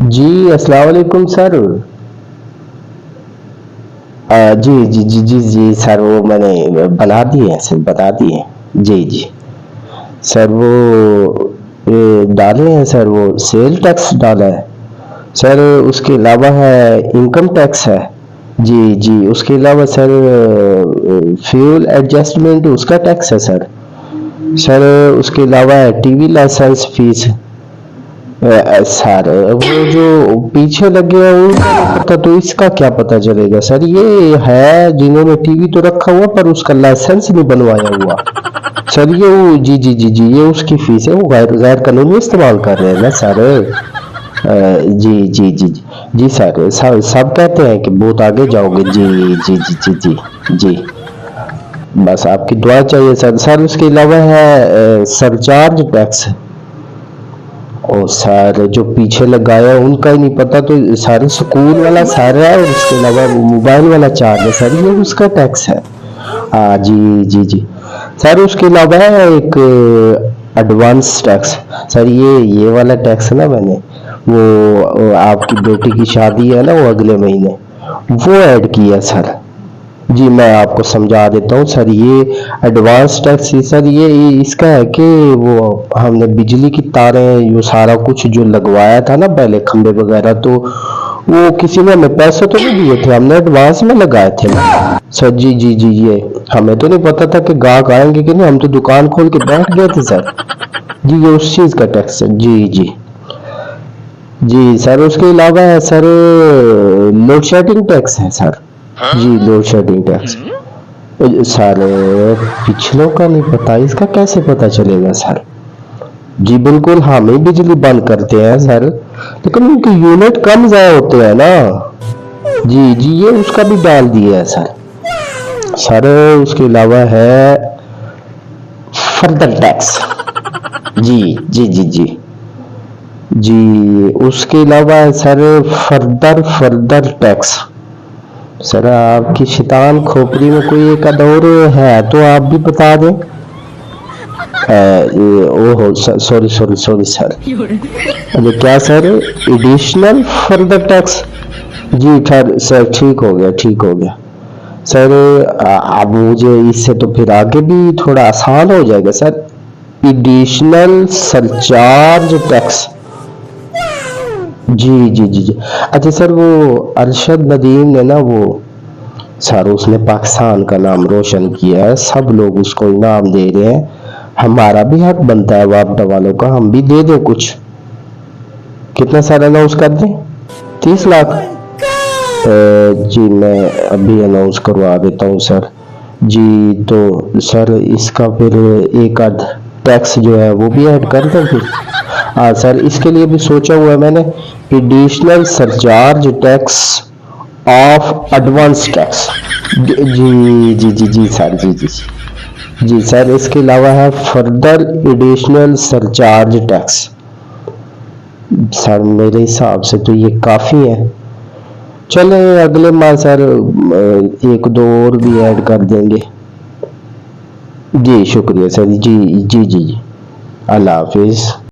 जी, अस्सलाम वालेकुम सर। जी, जी, जी, जी, जी, सर वो मैंने बना दिए हैं सर, बता दिए हैं। जी, जी। सर वो डाले हैं सर, वो सेल टैक्स डाला है। सर उसके अलावा है इनकम टैक्स है। जी, जी, उसके अलावा सर फ्यूल एडजस्टमेंट उसका टैक्स है सर। सर उसके अलावा है टीवी लाइसेंस फीस। सर वो जो पीछे लगे हैं उनका नहीं पता, तो इसका क्या पता चलेगा सर? ये है जिन्होंने टीवी तो रखा हुआ पर उसका लाइसेंस नहीं बनवाया हुआ। सर ये वो जी जी जी जी ये उसकी फीस है, वो गैर गैर कानूनी इस्तेमाल कर रहे हैं ना सर। जी जी जी जी जी सर, सब कहते हैं कि बहुत आगे जाओगे। जी जी जी जी जी जी, बस आपकी दुआ चाहिए सर। सर उसके अलावा है सरचार्ज टैक्स। और सर जो पीछे लगाया उनका ही नहीं पता, तो सारे स्कूल वाला सारा है और उसके अलावा वो मोबाइल वाला चार्ज है सर, ये उसका टैक्स है। हाँ जी जी जी। सर उसके अलावा है एक एडवांस टैक्स। सर ये वाला टैक्स है ना, मैंने वो आपकी बेटी की शादी है ना, वो अगले महीने वो ऐड किया सर। जी मैं आपको समझा देता हूँ सर। ये एडवांस टैक्स सर ये इसका है कि वो हमने बिजली की तारें ये सारा कुछ जो लगवाया था ना पहले, खंभे वगैरह, तो वो किसी ने हमें पैसे तो नहीं दिए थे, हमने एडवांस में लगाए थे ना सर। जी जी जी, ये हमें तो नहीं पता था कि ग्राहक आएंगे कि नहीं, हम तो दुकान खोल के बैठ गए थे सर। जी ये उस चीज का टैक्स है। जी जी जी सर। उसके अलावा है सर लोड शेडिंग टैक्स है सर। जी लोड शेडिंग टैक्स। सर पिछलों का नहीं पता, इसका कैसे पता चलेगा सर? जी बिल्कुल, हम ही बिजली बंद करते हैं सर, लेकिन उनके यूनिट कम ज़ाया होते हैं ना। जी जी ये उसका भी डाल दिया है सर। सर उसके अलावा है फर्दर टैक्स। जी जी जी जी जी उसके अलावा है sir further further tax. Sir आपकी शैतान खोपड़ी में कोई एक आध और है तो आप भी बता दें। ओहो सॉरी सॉरी सॉरी सर। अरे क्या सर? Additional further tax. जी खैर सर, ठीक हो गया ठीक हो गया सर। अब मुझे इससे तो फिर आगे भी थोड़ा आसान हो जाएगा सर। Additional surcharge tax. जी जी जी जी। अच्छा सर वो अरशद नदीम ने ना वो, सर उसने पाकिस्तान का नाम रोशन किया है, सब लोग उसको इनाम दे रहे हैं, हमारा भी हक बनता है वापडा वालों का, हम भी दे दें कुछ। कितना सारा अनाउंस कर दें? 30 लाख। जी मैं अभी अनाउंस करवा देता हूँ सर। जी तो सर इसका फिर एक आध टैक्स जो है वो भी ऐड कर दें फिर। हाँ सर इसके लिए भी सोचा हुआ है मैंने, additional surcharge tax of advance tax. जी जी जी जी सर जी जी जी सर। इसके अलावा है further additional surcharge tax. Sir मेरे हिसाब से तो ये काफ़ी है। चले अगले माह सर एक दो और भी ऐड कर देंगे। जी शुक्रिया सर। जी जी जी जी, अल्लाह हाफिज़।